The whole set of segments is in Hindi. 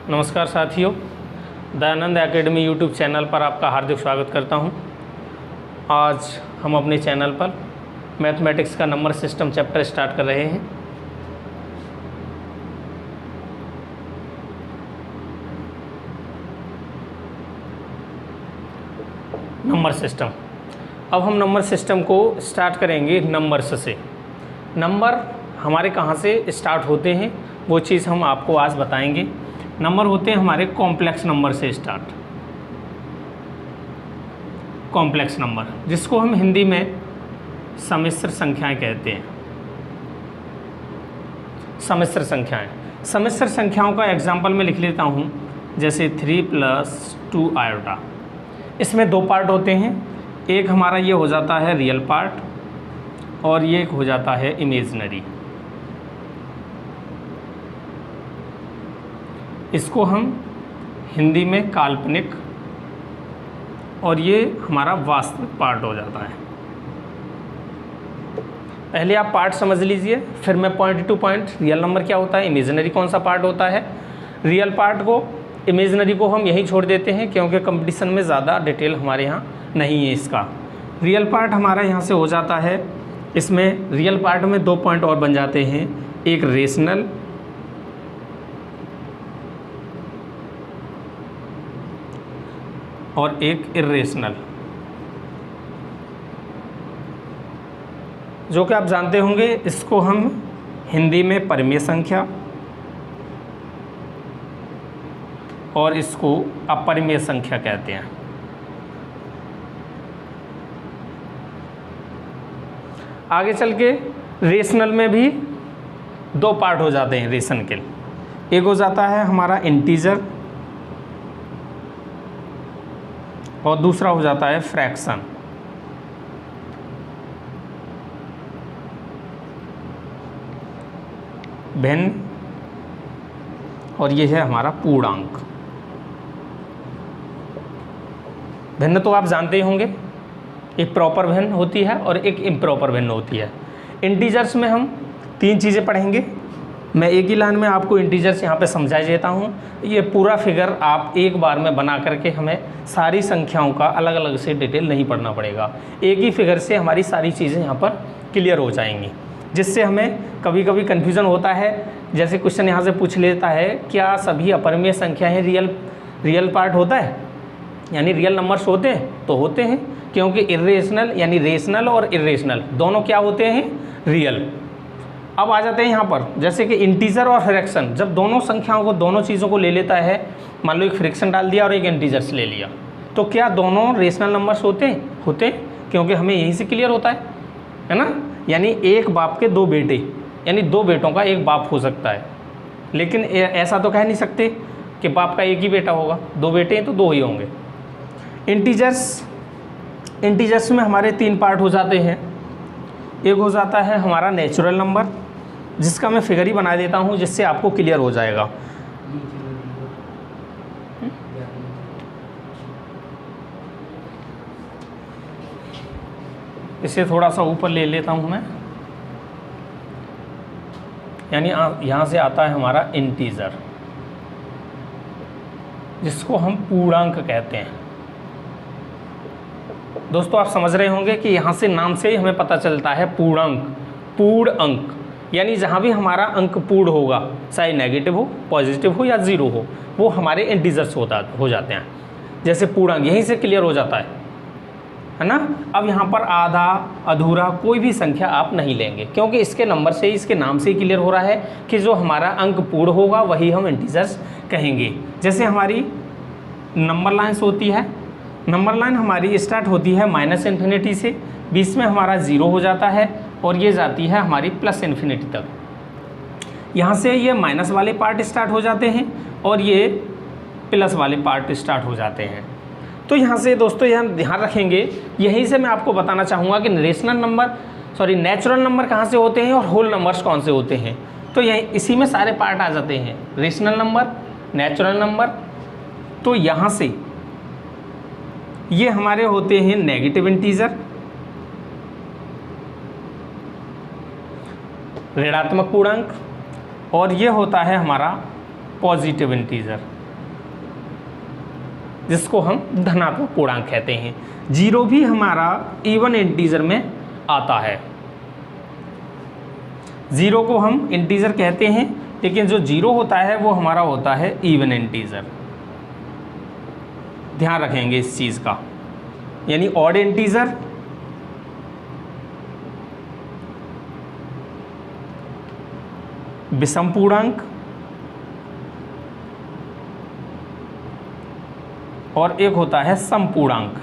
नमस्कार साथियों, दयानंद एकेडमी यूट्यूब चैनल पर आपका हार्दिक स्वागत करता हूं। आज हम अपने चैनल पर मैथमेटिक्स का नंबर सिस्टम चैप्टर स्टार्ट कर रहे हैं। Number system. अब हम नंबर सिस्टम को स्टार्ट करेंगे नंबर्स से। नंबर हमारे कहाँ से स्टार्ट होते हैं वो चीज़ हम आपको आज बताएंगे। नंबर होते हैं हमारे कॉम्प्लेक्स नंबर से स्टार्ट। कॉम्प्लेक्स नंबर, जिसको हम हिंदी में सम्मिश्र संख्याएं कहते हैं। सम्मिश्र संख्याएं, सम्मिश्र संख्याओं का एग्जाम्पल मैं लिख लेता हूं, जैसे 3 + 2 आयोटा। इसमें दो पार्ट होते हैं, एक हमारा ये हो जाता है रियल पार्ट और ये एक हो जाता है इमेजिनरी। इसको हम हिंदी में काल्पनिक और ये हमारा वास्तविक पार्ट हो जाता है। पहले आप पार्ट समझ लीजिए, फिर मैं point two point real number क्या होता है, इमेजिनरी कौन सा पार्ट होता है। रियल पार्ट को, इमेजिनरी को हम यहीं छोड़ देते हैं क्योंकि कंपटीशन में ज़्यादा डिटेल हमारे यहाँ नहीं है इसका। रियल पार्ट हमारा यहाँ से हो जाता है। इसमें रियल पार्ट में दो पॉइंट और बन जाते हैं, एक रेशनल और एक इर्रेशनल, जो कि आप जानते होंगे। इसको हम हिंदी में परिमेय संख्या और इसको अपरिमेय संख्या कहते हैं। आगे चल के रेशनल में भी दो पार्ट हो जाते हैं रेशन के। एक हो जाता है हमारा इंटीजर और दूसरा हो जाता है फ्रैक्शन। भिन्न और ये है हमारा पूर्णांक। भिन्न तो आप जानते ही होंगे, एक प्रॉपर भिन्न होती है और एक इम्प्रॉपर भिन्न होती है। इंटीजर्स में हम तीन चीज़ें पढ़ेंगे। मैं एक ही लाइन में आपको इंटीजर्स यहाँ पे समझा देता हूँ। ये पूरा फिगर आप एक बार में बना करके, हमें सारी संख्याओं का अलग अलग से डिटेल नहीं पढ़ना पड़ेगा। एक ही फिगर से हमारी सारी चीज़ें यहाँ पर क्लियर हो जाएंगी, जिससे हमें कभी कभी कन्फ्यूज़न होता है। जैसे क्वेश्चन यहाँ से पूछ लेता है, क्या सभी अपरिमेय संख्याएँ रियल पार्ट होता है, यानी रियल नंबर्स होते हैं? तो होते हैं, क्योंकि इर्रेशनल यानी रेशनल और इर्रेशनल दोनों क्या होते हैं, रियल। अब आ जाते हैं यहाँ पर, जैसे कि इंटीजर और फ्रैक्शन। जब दोनों संख्याओं को, दोनों चीज़ों को ले लेता है, मान लो एक फ्रैक्शन डाल दिया और एक इंटीजर्स ले लिया, तो क्या दोनों रेशनल नंबर्स होते हैं? होते हैं, क्योंकि हमें यहीं से क्लियर होता है ना। यानी एक बाप के दो बेटे, यानी दो बेटों का एक बाप हो सकता है। लेकिन ऐसा तो कह नहीं सकते कि बाप का एक ही बेटा होगा, दो बेटे हैं तो दो ही होंगे। इंटीजर्स में हमारे तीन पार्ट हो जाते हैं। एक हो जाता है हमारा नेचुरल नंबर, जिसका मैं फिगर ही बना देता हूँ जिससे आपको क्लियर हो जाएगा। इसे थोड़ा सा ऊपर ले लेता हूँ मैं, यानी यहाँ से आता है हमारा इंटीजर, जिसको हम पूर्णांक कहते हैं। दोस्तों आप समझ रहे होंगे कि यहाँ से नाम से ही हमें पता चलता है पूर्णांक, पूर्ण अंक, यानी जहाँ भी हमारा अंक पूर्ण होगा, चाहे नेगेटिव हो, पॉजिटिव हो या ज़ीरो हो, वो हमारे इंटीजर्स हो जाते हैं। जैसे पूर्णांक यहीं से क्लियर हो जाता है ना। अब यहाँ पर आधा, अधूरा, कोई भी संख्या आप नहीं लेंगे, क्योंकि इसके नंबर से ही, इसके नाम से ही क्लियर हो रहा है कि जो हमारा अंक पूर्ण होगा वही हम इंटीजर्स कहेंगे। जैसे हमारी नंबर लाइन्स होती है, नंबर लाइन हमारी स्टार्ट होती है -इन्फिनिटी से, बीच में हमारा 0 हो जाता है और ये जाती है हमारी +इन्फिनिटी तक। यहाँ से ये माइनस वाले पार्ट स्टार्ट हो जाते हैं और ये प्लस वाले पार्ट स्टार्ट हो जाते हैं। तो यहाँ से दोस्तों यहाँ ध्यान रखेंगे, यहीं से मैं आपको बताना चाहूँगा कि नेचुरल नंबर कहाँ से होते हैं और होल नंबर्स कौन से होते हैं। तो यही इसी में सारे पार्ट आ जाते हैं, रेशनल नंबर, नेचुरल नंबर। तो यहाँ से ये हमारे होते हैं नेगेटिव इंटीजर, ऋणात्मक पूर्णांक, और ये होता है हमारा पॉजिटिव इंटीजर, जिसको हम धनात्मक पूर्णांक कहते हैं। 0 भी हमारा इवन इंटीजर में आता है। 0 को हम इंटीजर कहते हैं, लेकिन जो 0 होता है वो हमारा होता है इवन इंटीजर। ध्यान रखेंगे इस चीज का। यानी ऑड इंटीजर विषम पूर्णांक और एक होता है सम पूर्णांक।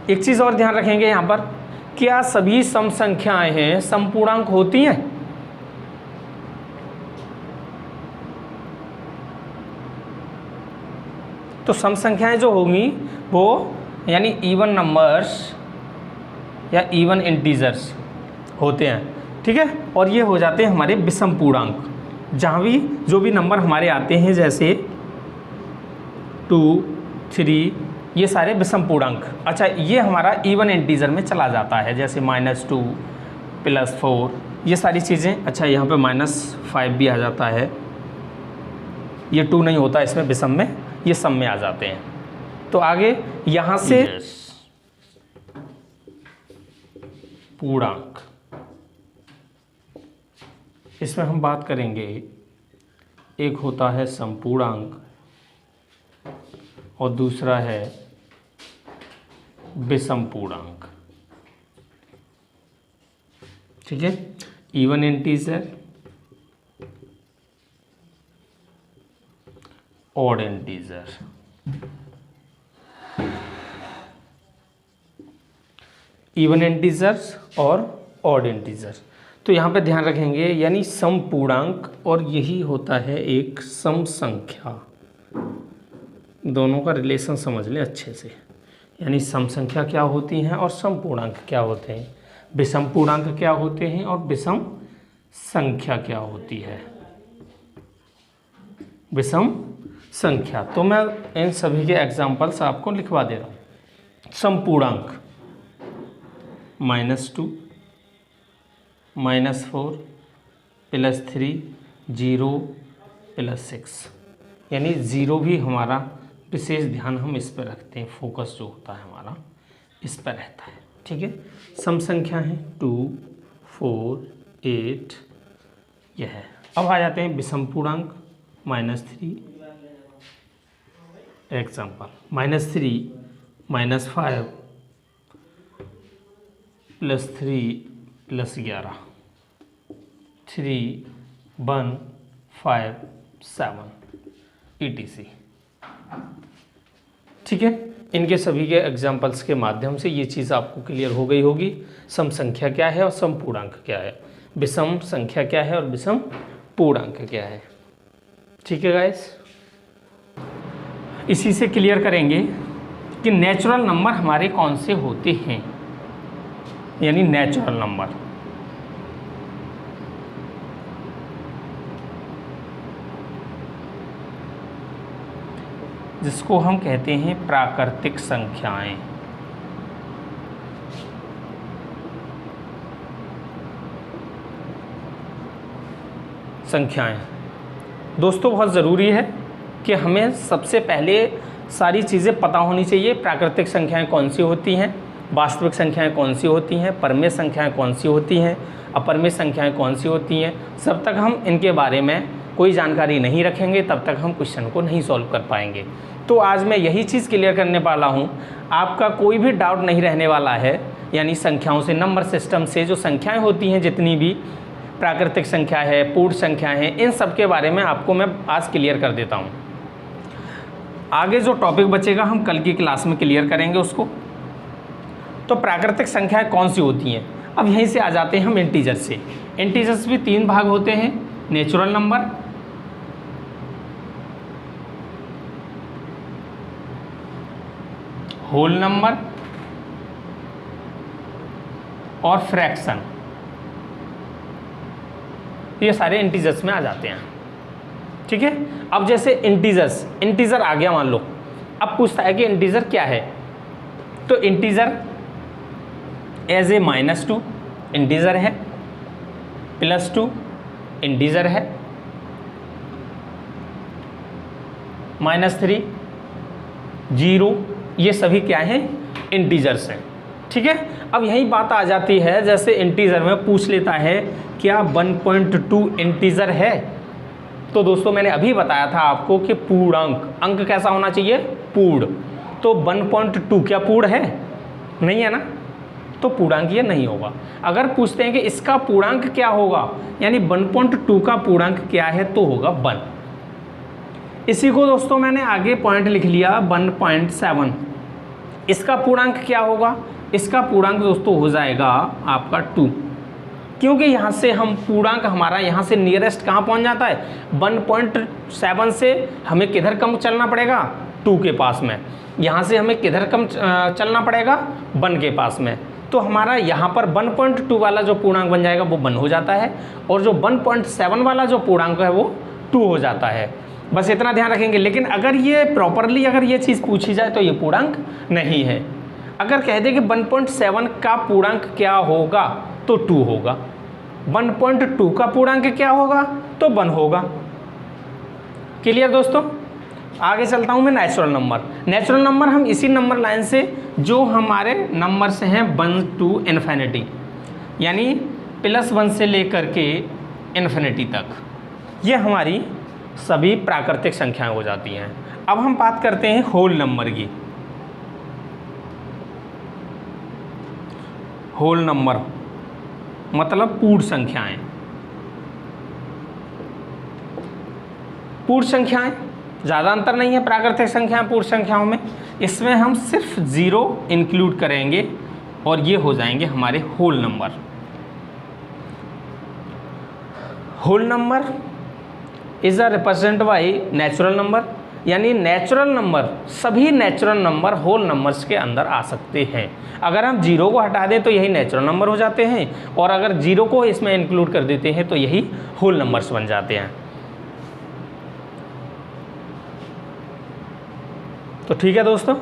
एक चीज और ध्यान रखेंगे यहां पर, क्या सभी सम संख्याएं हैं सम पूर्णांक होती हैं? तो सम संख्याएं जो होंगी वो यानी इवन नंबर्स या इवन इंटीजर्स होते हैं, ठीक है। और ये हो जाते हैं हमारे विषम पूर्णांक, जहाँ भी जो भी नंबर हमारे आते हैं जैसे 2, 3, ये सारे विषम पूर्णांक। अच्छा, ये हमारा इवन इंटीजर में चला जाता है, जैसे -2, +4, ये सारी चीज़ें। अच्छा, यहाँ पे -5 भी आ जाता है, ये 2 नहीं होता इसमें विषम में, ये सम में आ जाते हैं। तो आगे यहाँ से पूर्णांक, इसमें हम बात करेंगे, एक होता है समपूर्णांक और दूसरा है विषम पूर्णांक, ठीक है। Even integer, odd integer. Even integers और ऑड इंटीजर। तो यहाँ पे ध्यान रखेंगे, यानी सम पूर्णांक और यही होता है एक सम संख्या। दोनों का रिलेशन समझ लें अच्छे से। यानी सम संख्या क्या होती हैं और सम पूर्णांक क्या होते हैं, विषम पूर्णांक क्या होते हैं और विषम संख्या क्या होती है, विषम संख्या। तो मैं इन सभी के एग्जाम्पल्स आपको लिखवा दे रहा हूँ। सम पूर्णांक -2, -4, +3, 0, +6। यानी 0 भी हमारा विशेष ध्यान हम इस पर रखते हैं, फोकस जो होता है हमारा इस पर रहता है, ठीक है। सम संख्या है 2, 4, 8, यह है। अब आ जाते हैं विषम पूर्णांक -3। एग्जाम्पल -3, -5, +3, +11, 3, 1, 5, 7 ETC, ठीक है। इनके सभी के एग्जाम्पल्स के माध्यम से ये चीज़ आपको क्लियर हो गई होगी। सम संख्या क्या है और सम पूर्णांक क्या है, विषम संख्या क्या है और विषम पूर्णांक क्या है, ठीक है गाइस। इसी से क्लियर करेंगे कि नेचुरल नंबर हमारे कौन से होते हैं, यानी नेचुरल नंबर। जिसको हम कहते हैं प्राकृतिक संख्याएं। संख्याएं दोस्तों बहुत ज़रूरी है कि हमें सबसे पहले सारी चीज़ें पता होनी चाहिए। प्राकृतिक संख्याएं कौन सी होती हैं, वास्तविक संख्याएं कौन सी होती हैं, परमेय संख्याएं कौन सी होती हैं, अपरमेय संख्याएं कौन सी होती हैं। जब तक हम इनके बारे में कोई जानकारी नहीं रखेंगे तब तक हम क्वेश्चन को नहीं सॉल्व कर पाएंगे। तो आज मैं यही चीज़ क्लियर करने वाला हूँ, आपका कोई भी डाउट नहीं रहने वाला है। यानी संख्याओं से, नंबर सिस्टम से जो संख्याएं होती हैं, जितनी भी प्राकृतिक संख्या है, पूर्ण संख्या है, इन सब के बारे में आपको मैं आज क्लियर कर देता हूँ। आगे जो टॉपिक बचेगा हम कल की क्लास में क्लियर करेंगे उसको। तो प्राकृतिक संख्याएं कौन सी होती हैं, अब यहीं से आ जाते हैं हम इंटीजर से। इंटीजर्स भी 3 भाग होते हैं, नेचुरल नंबर, होल नंबर और फ्रैक्शन। ये सारे इंटीजर्स में आ जाते हैं, ठीक है। अब जैसे इंटीजर आ गया मान लो, अब पूछता है कि इंटीजर क्या है। तो इंटीजर एज ए -2 इंटीजर है, +2 इंटीजर है, -3 0 ये सभी क्या हैं, इंटीजर्स हैं। ठीक है, अब यही बात आ जाती है, जैसे इंटीजर में पूछ लेता है क्या 1.2 इंटीजर है, तो दोस्तों मैंने अभी बताया था आपको कि पूर्णांक, अंक कैसा होना चाहिए, पूर्ण। तो 1.2 क्या पूर्ण है, नहीं है ना, तो पूर्णांक ये नहीं होगा। अगर पूछते हैं कि इसका पूर्णांक क्या होगा, यानी 1.2 का पूर्णांक क्या है, तो होगा 1। इसी को दोस्तों मैंने आगे पॉइंट लिख लिया 1.7। इसका पूर्णांक क्या होगा, इसका पूर्णांक दोस्तों हो जाएगा आपका 2, क्योंकि यहाँ से हम पूर्णांक हमारा यहाँ से नियरेस्ट कहाँ पहुँच जाता है, 1.7 से हमें किधर कम चलना पड़ेगा, 2 के पास में। यहाँ से हमें किधर कम चलना पड़ेगा, 1 के पास में। तो हमारा यहाँ पर 1.2 वाला जो पूर्णांक बन जाएगा वो 1 हो जाता है, और जो 1.7 वाला जो पूर्णांक है वो 2 हो जाता है। बस इतना ध्यान रखेंगे। लेकिन अगर ये प्रॉपरली अगर ये चीज़ पूछी जाए तो ये पूर्णांक नहीं है। अगर कह दे कि 1.7 का पूर्णांक क्या होगा, तो 2 होगा। 1.2 का पूर्णांक क्या होगा, तो 1 होगा। क्लियर दोस्तों। आगे चलता हूँ मैं नेचुरल नंबर। नेचुरल नंबर हम इसी नंबर लाइन से जो हमारे नंबर से हैं 1 to इन्फिनिटी, यानी +1 से लेकर के इन्फिनिटी तक, ये हमारी सभी प्राकृतिक संख्याएं हो जाती हैं। अब हम बात करते हैं होल नंबर की। होल नंबर मतलब पूर्ण संख्याएं। पूर्ण संख्याएं ज़्यादा अंतर नहीं है प्राकृतिक संख्याएं पूर्ण संख्याओं में। इसमें हम सिर्फ 0 इंक्लूड करेंगे और ये हो जाएंगे हमारे whole number. Whole number is a represent by natural number, यानी नेचुरल नंबर, सभी नेचुरल नंबर होल नंबर्स के अंदर आ सकते हैं। अगर हम 0 को हटा दें तो यही नेचुरल नंबर हो जाते हैं, और अगर 0 को इसमें इंक्लूड कर देते हैं तो यही होल नंबर्स बन जाते हैं। तो ठीक है दोस्तों,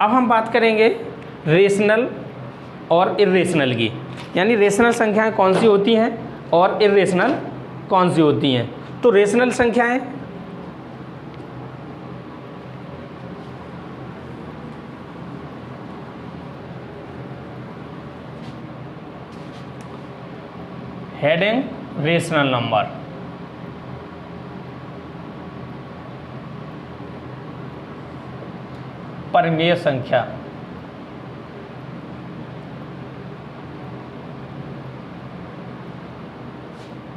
अब हम बात करेंगे रेशनल और इर्रेशनल की, यानी रेशनल संख्याएं कौन सी होती हैं और इर्रेशनल कौन सी होती हैं। तो रेशनल संख्याएं हेडिंग रेशनल नंबर, परिमेय संख्या,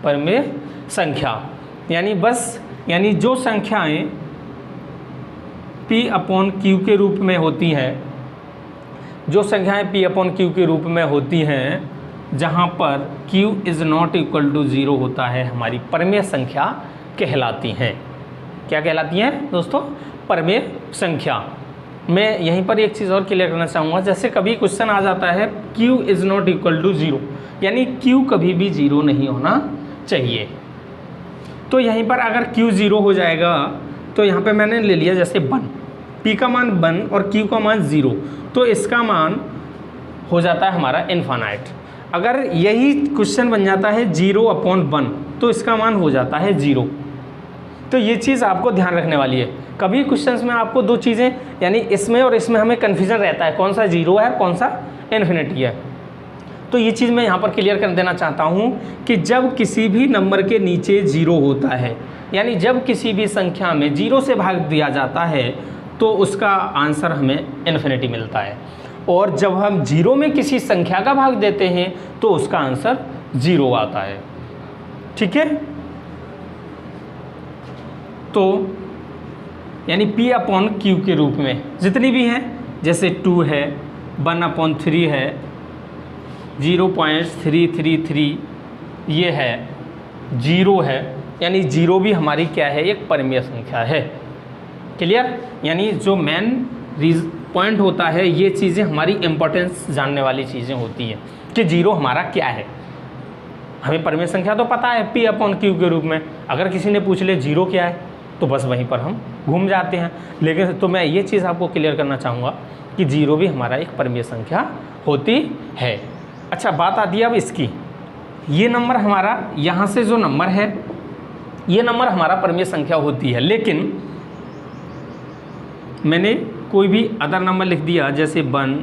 परिमेय संख्या यानी जो संख्याएं P/Q के रूप में होती हैं, जो संख्याएं P/Q के रूप में होती हैं, जहां पर Q is not equal to 0 होता है, हमारी परिमेय संख्या कहलाती हैं। क्या कहलाती हैं दोस्तों, परिमेय संख्या। मैं यहीं पर एक चीज़ और क्लियर करना चाहूँगा, जैसे कभी क्वेश्चन आ जाता है Q is not equal to 0, यानी Q कभी भी 0 नहीं होना चाहिए। तो यहीं पर अगर Q 0 हो जाएगा तो यहाँ पे मैंने ले लिया जैसे 1, P का मान 1 और Q का मान 0, तो इसका मान हो जाता है हमारा इनफाइनाइट। अगर यही क्वेश्चन बन जाता है 0/1 तो इसका मान हो जाता है 0। तो ये चीज़ आपको ध्यान रखने वाली है। कभी क्वेश्चंस में आपको दो चीज़ें, यानी इसमें और इसमें हमें कन्फ्यूजन रहता है, कौन सा 0 है कौन सा इन्फिनिटी है। तो ये चीज़ मैं यहाँ पर क्लियर कर देना चाहता हूँ कि जब किसी भी नंबर के नीचे 0 होता है, यानी जब किसी भी संख्या में 0 से भाग दिया जाता है तो उसका आंसर हमें इन्फिनिटी मिलता है, और जब हम 0 में किसी संख्या का भाग देते हैं तो उसका आंसर 0 आता है। ठीक है, तो यानी P/Q के रूप में जितनी भी हैं, जैसे 2 है, 1/3 है, 0.333 ये है, 0 है, यानी 0 भी हमारी क्या है, एक परिमेय संख्या है। क्लियर, यानी जो मेन पॉइंट होता है, ये चीज़ें हमारी इम्पोर्टेंस जानने वाली चीज़ें होती हैं कि 0 हमारा क्या है। हमें परिमेय संख्या तो पता है P/Q के रूप में, अगर किसी ने पूछ ले 0 क्या है तो बस वहीं पर हम घूम जाते हैं। लेकिन तो मैं ये चीज़ आपको क्लियर करना चाहूँगा कि 0 भी हमारा एक परिमेय संख्या होती है। अच्छा, बात आती है अब इसकी ये नंबर हमारा, यहाँ से जो नंबर है ये नंबर हमारा परिमेय संख्या होती है, लेकिन मैंने कोई भी अदर नंबर लिख दिया जैसे 1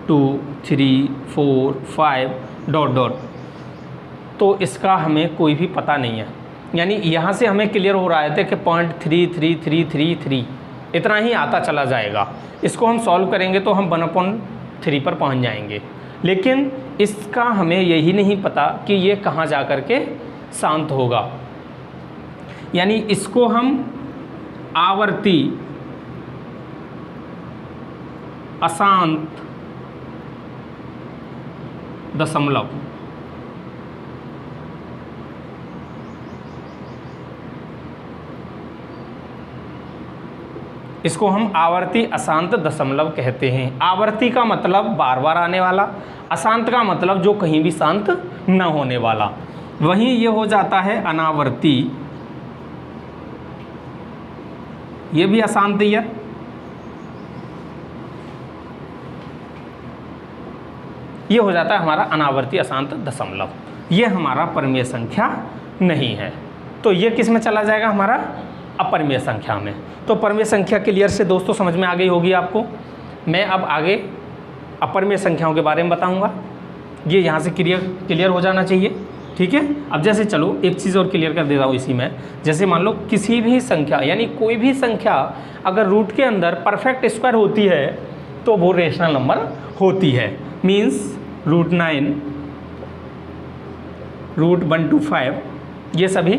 2 3 4 5 डॉट डॉट, तो इसका हमें कोई भी पता नहीं है। यानी यहाँ से हमें क्लियर हो रहा है कि 0.3333 इतना ही आता चला जाएगा। इसको हम सॉल्व करेंगे तो हम 1/3 पर पहुँच जाएंगे, लेकिन इसका हमें यही नहीं पता कि ये कहाँ जा कर के शांत होगा। यानी इसको हम आवर्ती अशांत दशमलव, इसको हम आवर्ती अशांत दशमलव कहते हैं। आवर्ती का मतलब बार बार आने वाला, अशांत का मतलब जो कहीं भी शांत न होने वाला। वहीं ये हो जाता है अनावर्ती, ये भी अशांत ही है। ये हो जाता है हमारा अनावर्ती अशांत दशमलव। ये हमारा परिमेय संख्या नहीं है, तो ये किस में चला जाएगा, हमारा अपरिमेय संख्या में। तो परिमेय संख्या क्लियर से दोस्तों समझ में आ गई होगी आपको। मैं अब आगे अपरिमेय संख्याओं के बारे में बताऊंगा, ये यहाँ से क्लियर हो जाना चाहिए, ठीक है। अब जैसे चलो एक चीज़ और क्लियर कर देता हूँ इसी में। जैसे मान लो किसी भी संख्या, यानी कोई भी संख्या अगर रूट के अंदर परफेक्ट स्क्वायर होती है तो वो रेशनल नंबर होती है। मीन्स √9, √1 to 5, ये सभी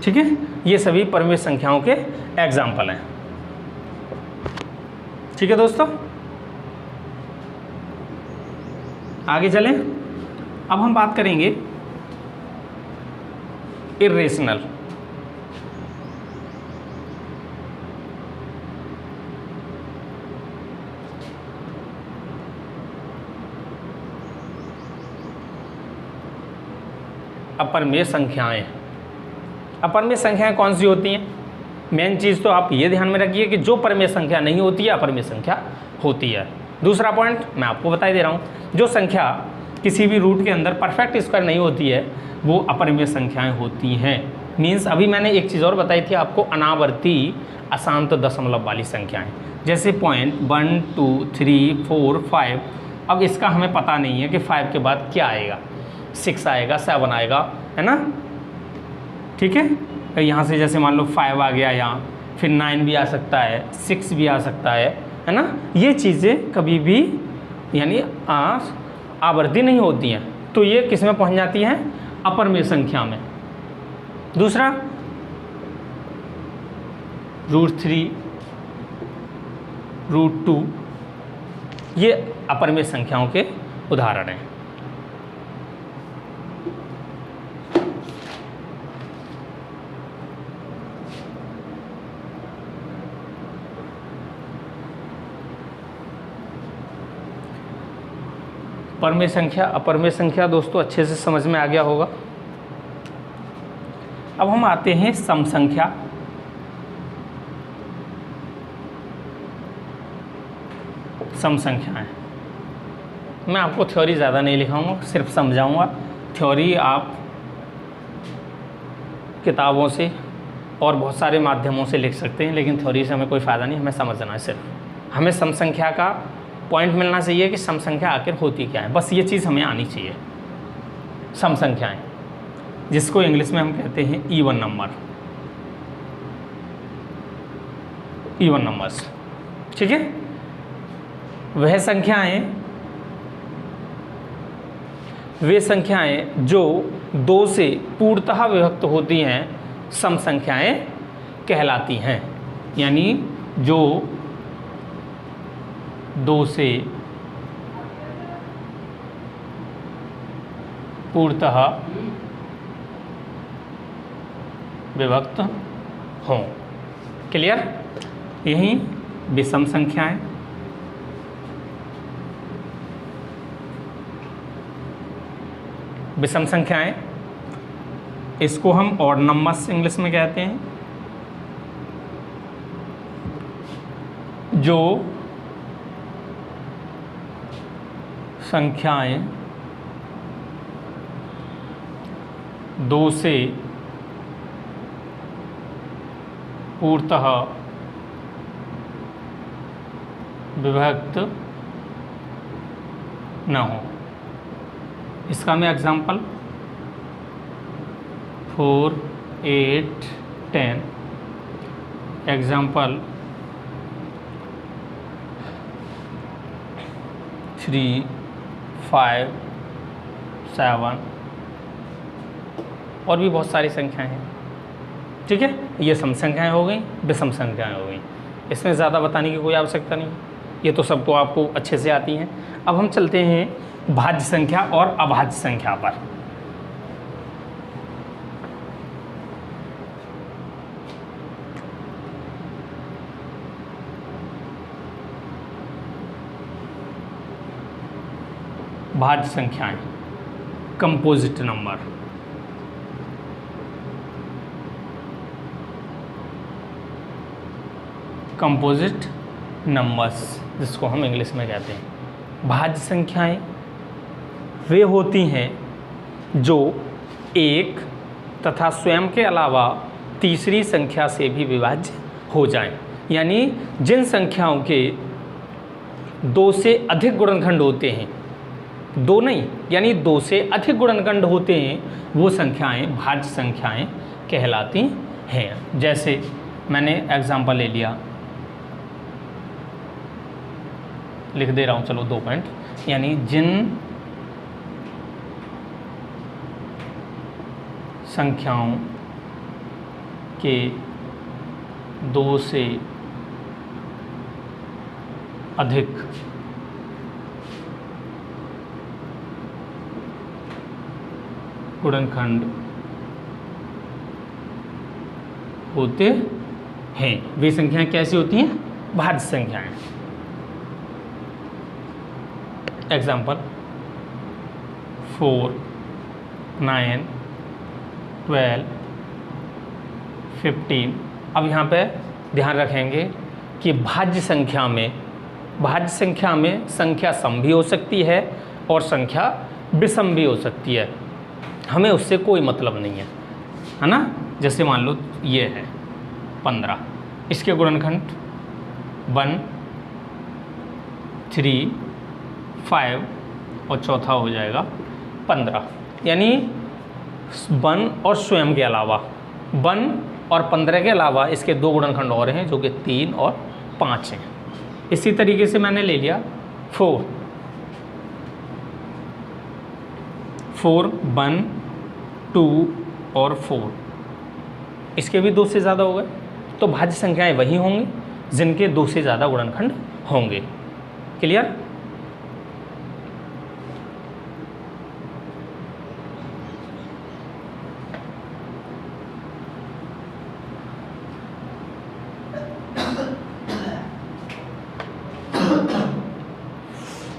ठीक है, ये सभी परिमेय संख्याओं के एग्जाम्पल हैं। ठीक है दोस्तों, आगे चलें। अब हम बात करेंगे इर्रेशनल। अपरिमेय संख्याएं। अपरिमेय संख्याएं कौन सी होती हैं? मेन चीज़ तो आप ये ध्यान में रखिए कि जो परिमेय संख्या नहीं होती है अपरिमेय संख्या होती है। दूसरा पॉइंट मैं आपको बता दे रहा हूँ, जो संख्या किसी भी रूट के अंदर परफेक्ट स्क्वायर नहीं होती है वो अपरिमेय संख्याएं होती हैं। मीन्स अभी मैंने एक चीज़ और बताई थी आपको, अनावर्ती अशांत दशमलव वाली संख्याएँ, जैसे 0.1 2 3 4 5। अब इसका हमें पता नहीं है कि 5 के बाद क्या आएगा, 6 आएगा, 7 आएगा, है ना, ठीक है। यहाँ से जैसे मान लो 5 आ गया, यहाँ फिर 9 भी आ सकता है, 6 भी आ सकता है ना। ये चीज़ें kभी भी यानी आवर्ती नहीं होती हैं, तो ये किस में पहुँच जाती हैं, अपरिमेय संख्या में। दूसरा √3 √2, ये अपरिमेय संख्याओं के उदाहरण हैं। परिमेय संख्या अपरिमेय संख्या दोस्तों अच्छे से समझ में आ गया होगा। अब हम आते हैं सम संख्या। सम संख्याएं मैं आपको थ्योरी ज़्यादा नहीं लिखाऊंगा, सिर्फ समझाऊंगा। थ्योरी आप किताबों से और बहुत सारे माध्यमों से लिख सकते हैं, लेकिन थ्योरी से हमें कोई फ़ायदा नहीं, हमें समझना है। सिर्फ हमें सम संख्या का पॉइंट मिलना चाहिए कि सम संख्या आखिर होती क्या है, बस ये चीज़ हमें आनी चाहिए। सम संख्याएं, जिसको इंग्लिश में हम कहते हैं इवन नंबर, इवन नंबर्स, ठीक है। वह संख्याएं जो 2 से पूर्णतः विभक्त होती हैं सम संख्याएं कहलाती हैं। यानी जो 2 से पूर्णतः विभक्त हों। क्लियर? यही विषम संख्याएं। विषम संख्याएं, इसको हम ऑड नंबर्स इंग्लिश में कहते हैं। जो संख्याएं 2 से पूर्णतः विभक्त न हो। इसका मैं एग्जांपल 4, 8, 10, एग्जांपल 3, 5, 7 और भी बहुत सारी संख्याएं हैं। ठीक है, ये सम संख्याएं हो गई, विषम संख्याएं हो गई। इसमें ज़्यादा बताने की कोई आवश्यकता नहीं, ये तो सबको आपको अच्छे से आती हैं। अब हम चलते हैं भाज्य संख्या और अभाज्य संख्या पर। भाज्य संख्याएं, कंपोजिट नंबर। कंपोजिट नंबर्स जिसको हम इंग्लिश में कहते हैं। भाज्य संख्याएं वे होती हैं जो एक तथा स्वयं के अलावा तीसरी संख्या से भी विभाज्य हो जाएं। यानी जिन संख्याओं के 2 से अधिक गुणनखंड होते हैं, 2 नहीं यानी 2 से अधिक गुणनखंड होते हैं, वो संख्याएं भाज्य संख्याएं कहलाती हैं। जैसे मैंने एग्जांपल ले लिया, लिख दे रहा हूँ, चलो 2 पॉइंट। यानी जिन संख्याओं के 2 से अधिक गुणनखंड होते हैं, वे संख्याएं कैसी होती हैं? भाज्य संख्याएं। एग्जाम्पल 4, 9, 12, 15। अब यहाँ पे ध्यान रखेंगे कि भाज्य संख्या में संख्या सम भी हो सकती है और संख्या विषम भी हो सकती है, हमें उससे कोई मतलब नहीं है ना। जैसे मान लो ये है 15, इसके गुणनखंड 1, 3, 5 और चौथा हो जाएगा 15। यानी 1 और स्वयं के अलावा 1 और 15 के अलावा इसके 2 गुणनखंड और हैं जो कि 3 और 5 हैं। इसी तरीके से मैंने ले लिया 4, 1, 2 और 4, इसके भी 2 से ज़्यादा हो गए। तो भाज्य संख्याएं वही होंगी जिनके 2 से ज़्यादा गुणनखंड होंगे। क्लियर?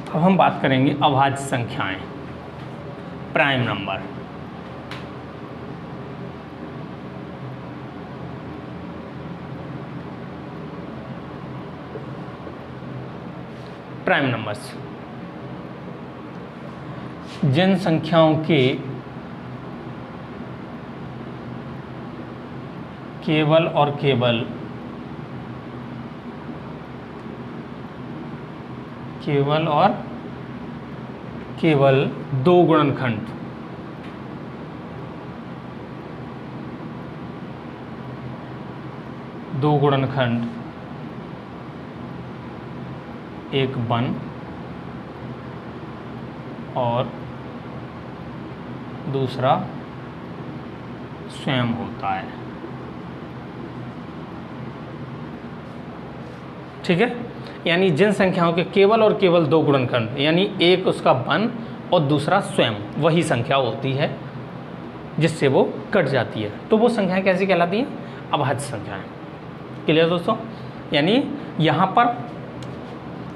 अब हम बात करेंगे अभाज्य संख्याएं, प्राइम नंबर। प्राइम नंबर्स जिन संख्याओं के केवल और केवल केवल 2 गुणनखंड एक 1 और दूसरा स्वयं होता है। ठीक है, यानी जिन संख्याओं के केवल और केवल 2 गुणनखंड, यानी एक उसका 1 और दूसरा स्वयं, वही संख्या होती है जिससे वो कट जाती है, तो वो संख्याएं कैसी कहलाती हैं? अभाज्य संख्याएं। क्लियर दोस्तों? यानी यहाँ पर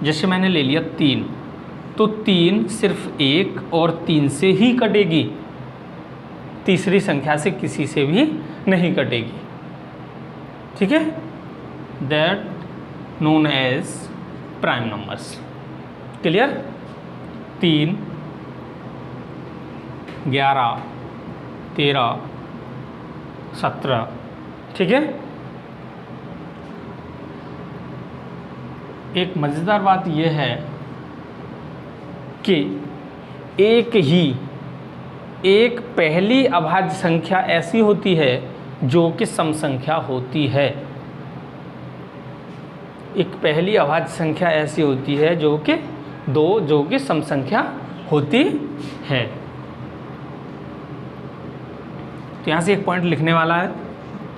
जैसे मैंने ले लिया 3, तो 3 सिर्फ 1 और 3 से ही कटेगी, तीसरी संख्या से किसी से भी नहीं कटेगी। ठीक है, that known as prime numbers. Clear? 3, 11, 13, 17। ठीक है। एक मज़ेदार बात यह है कि एक पहली अभाज्य संख्या ऐसी होती है जो कि सम संख्या होती है। एक पहली अभाज्य संख्या ऐसी होती है जो कि सम संख्या होती है। तो यहाँ से एक पॉइंट लिखने वाला है,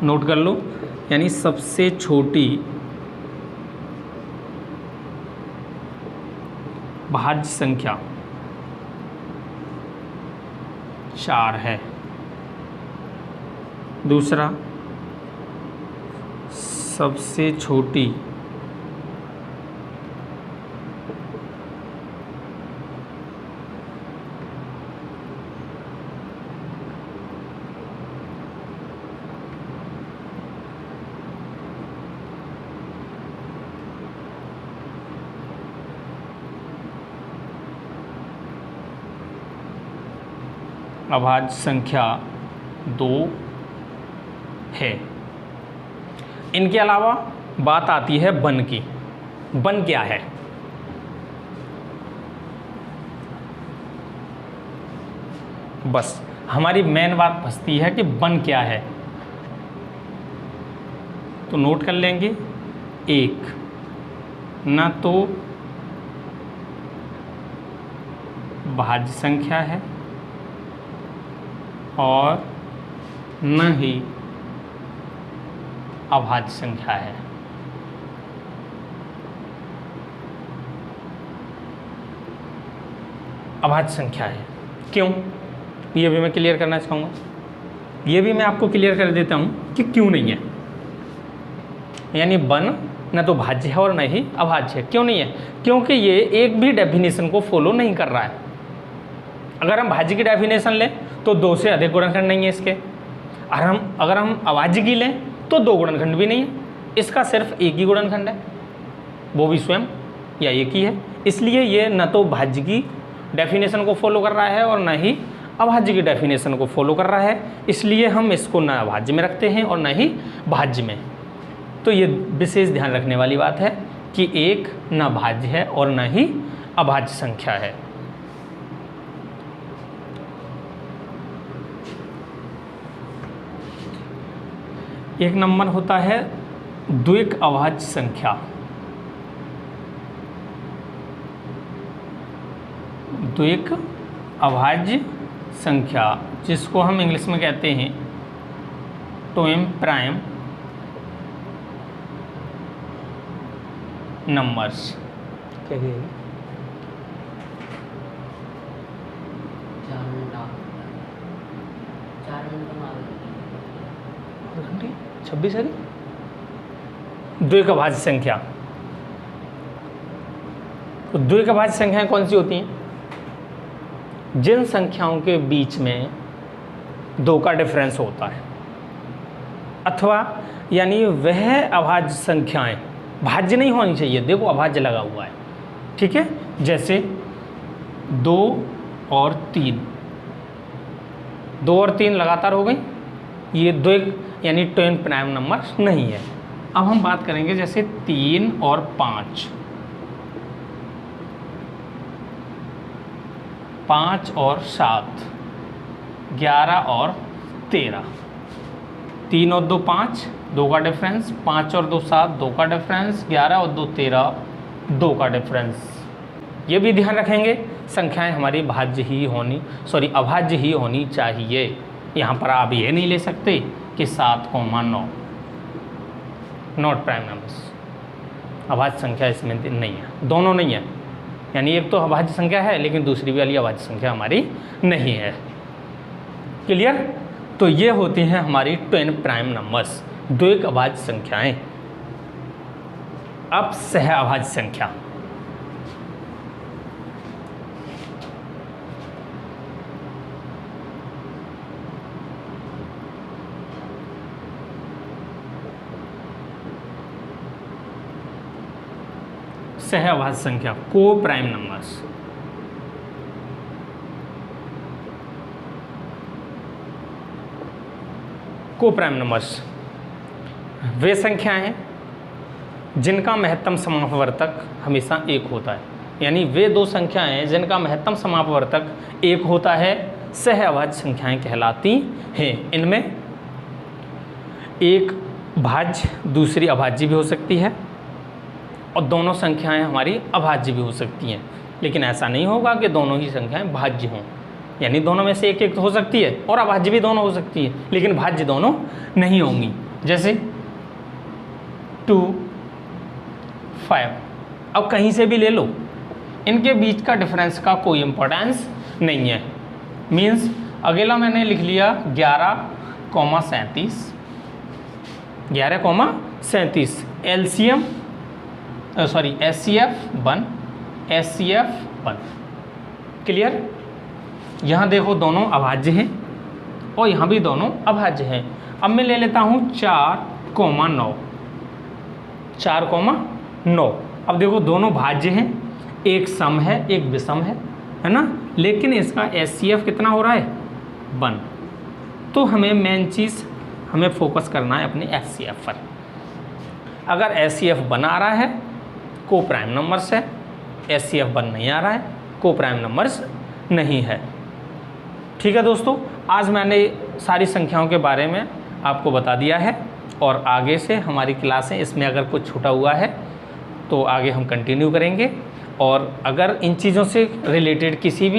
नोट कर लो। यानी सबसे छोटी भाज्य संख्या 4 है। दूसरा, सबसे छोटी अभाज्य संख्या 2 है। इनके अलावा बात आती है बन की। बन क्या है? बस हमारी मेन बात फंसती है कि बन क्या है। तो नोट कर लेंगे, एक न तो भाज्य संख्या है और न ही अभाज्य संख्या है। अभाज्य संख्या है। क्यों? ये भी मैं क्लियर करना चाहूँगा। ये भी मैं आपको क्लियर कर देता हूँ कि क्यों नहीं है। यानी बन न तो भाज्य है और न ही अभाज्य है। क्यों नहीं है? क्योंकि ये एक भी डेफिनेशन को फॉलो नहीं कर रहा है। अगर हम भाज्य की डेफिनेशन लें तो 2 से अधिक गुणनखंड नहीं है इसके, और अगर हम अभाज्य की लें तो 2 गुणनखंड भी नहीं है। इसका सिर्फ एक ही गुणनखंड है, वो भी स्वयं या एक ही है। इसलिए ये न तो भाज्य की डेफिनेशन को फॉलो कर रहा है और न ही अभाज्य की डेफिनेशन को फॉलो कर रहा है। इसलिए हम इसको न अभाज्य में रखते हैं और न ही भाज्य में। तो ये विशेष ध्यान रखने वाली बात है कि एक न भाज्य है और न ही अभाज्य संख्या है। एक नंबर होता है द्विक अभाज्य संख्या। द्विक अभाज्य संख्या, जिसको हम इंग्लिश में कहते हैं टोएम प्राइम नंबर्स। क्या है? 26 है। द्विक अभाज्य संख्या। तो द्विक अभाज्य संख्याएं कौन सी होती हैं? जिन संख्याओं के बीच में 2 का डिफरेंस होता है, अथवा यानी वह अभाज्य संख्याएं, भाज्य नहीं होनी चाहिए, देखो अभाज्य लगा हुआ है, ठीक है। जैसे 2 और 3, 2 और 3 लगातार हो गई, ये द्विक यानी ट्विन प्राइम नंबर नहीं है। अब हम बात करेंगे जैसे 3 और 5, 5 और 7, 11 और 13, 3 और 2 5, 2 का डिफरेंस, 5 और 2 7, 2 का डिफरेंस, 11 और 2 13, 2 का डिफरेंस। ये भी ध्यान रखेंगे संख्याएं हमारी अभाज्य ही होनी चाहिए। यहाँ पर आप ये नहीं ले सकते कि 7,9 नॉट प्राइम नंबर्स, अभाज्य संख्या इसमें नहीं है, दोनों नहीं है। यानी एक तो अभाज्य संख्या है लेकिन दूसरी वाली अभाज्य संख्या हमारी नहीं है। क्लियर? तो ये होती हैं हमारी ट्विन प्राइम नंबर्स, द्विक अभाज्य संख्याएं। अब सह अभाज्य संख्या। सहअभाज्य संख्या, को प्राइम नंबर्स। को प्राइम नंबर्स वे संख्याएं हैं जिनका महत्तम समापवर्तक हमेशा एक होता है, यानी वे दो संख्याएं हैं जिनका महत्तम समापवर्तक एक होता है, सहअभाज्य संख्याएं कहलाती हैं। इनमें एक भाज्य दूसरी अभाज्य भी हो सकती है और दोनों संख्याएं हमारी अभाज्य भी हो सकती हैं, लेकिन ऐसा नहीं होगा कि दोनों ही संख्याएं भाज्य हों, यानी दोनों में से एक एक हो सकती है और अभाज्य भी दोनों हो सकती है, लेकिन भाज्य दोनों नहीं होंगी। जैसे 2, 5, अब कहीं से भी ले लो, इनके बीच का डिफरेंस का कोई इम्पोर्टेंस नहीं है। मीन्स अगला मैंने लिख लिया 11,37, 11,37 एलसीएम एचसीएफ 1, एचसीएफ 1। क्लियर? यहाँ देखो दोनों अभाज्य हैं और यहाँ भी दोनों अभाज्य हैं। अब मैं ले लेता हूँ 4,9, 4,9। अब देखो दोनों भाज्य हैं, एक सम है एक विषम है ना, लेकिन इसका एचसीएफ कितना हो रहा है 1। तो हमें मेन चीज़ हमें फोकस करना है अपने एचसीएफ पर। अगर एचसीएफ 1 आ रहा है को प्राइम नंबर्स है, एचसीएफ 1 नहीं आ रहा है को प्राइम नंबर्स नहीं है। ठीक है दोस्तों, आज मैंने सारी संख्याओं के बारे में आपको बता दिया है और आगे से हमारी क्लासें इसमें अगर कुछ छूटा हुआ है तो आगे हम कंटिन्यू करेंगे। और अगर इन चीज़ों से रिलेटेड किसी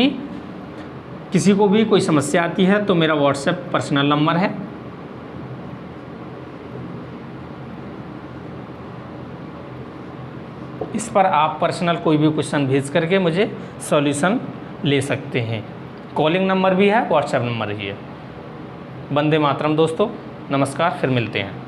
को भी कोई समस्या आती है तो मेरा व्हाट्सएप पर्सनल नंबर है, इस पर आप पर्सनल कोई भी क्वेश्चन भेज करके मुझे सॉल्यूशन ले सकते हैं। कॉलिंग नंबर भी है, व्हाट्सएप नंबर भी है। वंदे मातरम दोस्तों, नमस्कार, फिर मिलते हैं।